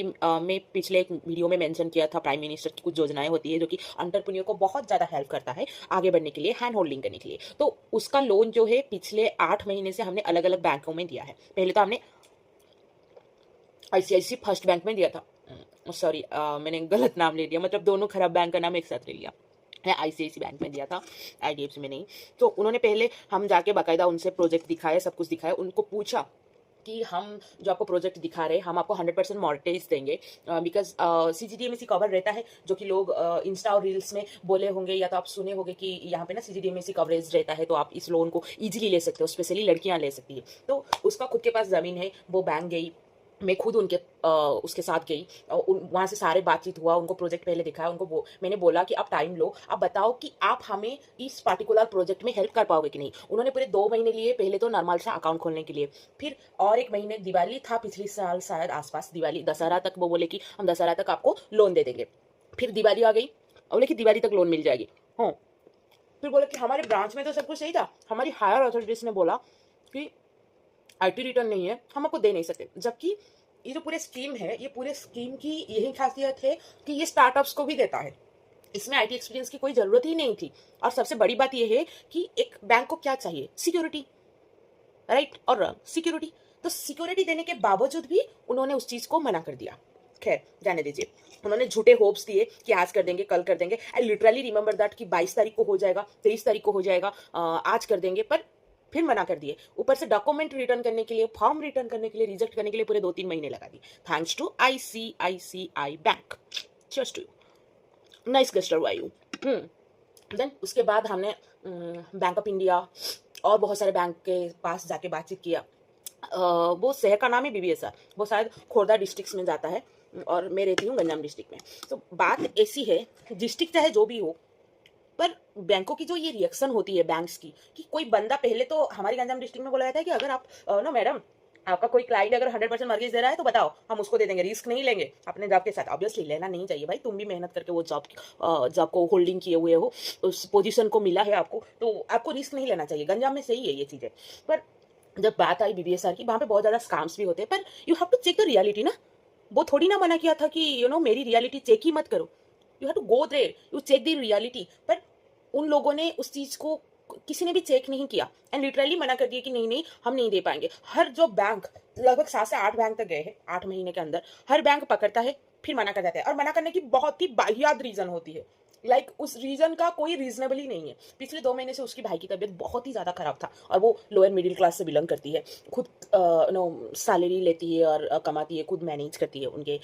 मैं पिछले एक वीडियो में मेंशन किया था प्राइम मिनिस्टर की कुछ योजनाएं होती है जो कि एंटरप्रेन्योर को बहुत ज़्यादा हेल्प करता है आगे बढ़ने के लिए, हैंड होल्डिंग करने के लिए। तो उसका लोन जो है पिछले 8 महीने से हमने अलग अलग बैंकों में दिया है। पहले तो हमने आईसीआईसी फर्स्ट बैंक में दिया था। सॉरी, मैंने गलत नाम ले लिया, मतलब दोनों खराब बैंक का नाम एक साथ ले लिया। मैं आईसीआईसी बैंक में दिया था, आईडीएफसी में नहीं। तो उन्होंने पहले हम जाके बाकायदा उनसे प्रोजेक्ट दिखाए, सब कुछ दिखाया, उनको पूछा कि हम जो आपको प्रोजेक्ट दिखा रहे हैं हम आपको 100% मॉर्टेज देंगे, बिकॉज सीजीडीएमएसी कवर रहता है, जो कि लोग इंस्टा और रील्स में बोले होंगे या तो आप सुने होंगे कि यहाँ पे ना सीजीडीएमएसी कवरेज रहता है, तो आप इस लोन को इजीली ले सकते हो, स्पेशली लड़कियां ले सकती है। तो उसका खुद के पास ज़मीन है, वो बैंक गई, मैं खुद उसके साथ गई, वहाँ से सारे बातचीत हुआ, उनको प्रोजेक्ट पहले दिखाया, उनको मैंने बोला कि आप टाइम लो, आप बताओ कि आप हमें इस पर्टिकुलर प्रोजेक्ट में हेल्प कर पाओगे कि नहीं। उन्होंने पूरे 2 महीने लिए, पहले तो नॉर्मल सा अकाउंट खोलने के लिए, फिर और एक महीने, दिवाली था पिछले साल शायद आसपास, दिवाली दशहरा तक वो बोले कि हम दशहरा तक आपको लोन दे देंगे। फिर दिवाली आ गई, बोले कि दिवाली तक लोन मिल जाएगी। हाँ, फिर बोले कि हमारे ब्रांच में तो सब कुछ सही था, हमारी हायर अथॉरिटीज ने बोला कि आईटी रिटर्न नहीं है, हम आपको दे नहीं सकते। जबकि ये जो पूरे स्कीम है, ये पूरे स्कीम की यही खासियत है कि ये स्टार्टअप्स को भी देता है, इसमें आईटी एक्सपीरियंस की कोई जरूरत ही नहीं थी। और सबसे बड़ी बात यह है कि एक बैंक को क्या चाहिए, सिक्योरिटी, राइट और रॉन्ग, सिक्योरिटी। तो सिक्योरिटी देने के बावजूद भी उन्होंने उस चीज को मना कर दिया। खैर जाने दीजिए, उन्होंने झूठे होप्स दिए कि आज कर देंगे, कल कर देंगे। आई लिटरली रिमेंबर दैट कि 22 तारीख को हो जाएगा, 23 तारीख को हो जाएगा, आज कर देंगे, पर फिर मना कर दिए। ऊपर से डॉक्यूमेंट रिटर्न करने के लिए, फॉर्म रिटर्न करने के लिए, रिजेक्ट करने के लिए पूरे 2-3 महीने लगा दिए। Thanks to ICICI bank, just to you, nice gesture वायु। देन उसके बाद हमने बैंक ऑफ इंडिया और बहुत सारे बैंक के पास जाके बातचीत किया। वो शहर का नाम है बीबीएसआर, वो शायद खोर्धा डिस्ट्रिक्ट में जाता है और मैं रहती हूँ गंजाम डिस्ट्रिक्ट में। तो बात ऐसी है, डिस्ट्रिक्ट चाहे जो भी हो, पर बैंकों की जो ये रिएक्शन होती है बैंक्स की, कि कोई बंदा, पहले तो हमारी गंजाम डिस्ट्रिक्ट में बोला जाता है कि अगर आप ना मैडम, आपका कोई क्लाइंट अगर 100% मॉर्गेज दे रहा है तो बताओ, हम उसको दे देंगे, रिस्क नहीं लेंगे अपने जॉब के साथ। ऑब्वियसली लेना नहीं चाहिए भाई, तुम भी मेहनत करके वो जॉब को होल्डिंग किए हुए हो, उस पोजीशन को मिला है आपको, तो आपको रिस्क नहीं लेना चाहिए। गंजाम में सही है ये चीज़ें। पर जब बात आई बीबीएसआर की, वहाँ पे बहुत ज़्यादा स्कैम्स भी होते हैं, पर you have to check the reality ना। वो थोड़ी ना मना किया था कि मेरी रियलिटी चेक ही मत करो, you have to go there, you check the reality. पर उन लोगों ने उस चीज को, किसी ने भी चेक नहीं किया एंड लिटरली मना कर दिया कि नहीं नहीं हम नहीं दे पाएंगे। हर जो बैंक, लगभग 7 से 8 बैंक तक गए हैं 8 महीने के अंदर, हर बैंक पकड़ता है, फिर मना कर देता है। और मना करने की बहुत ही वाहियात रीजन होती है, उस रीजन का कोई रीजनेबल ही नहीं है। पिछले 2 महीने से उसकी भाई की तबीयत बहुत ही ज्यादा खराब था, और वो लोअर मिडिल क्लास से बिलोंग करती है, खुद सैलरी लेती है और कमाती है, खुद मैनेज करती है उनके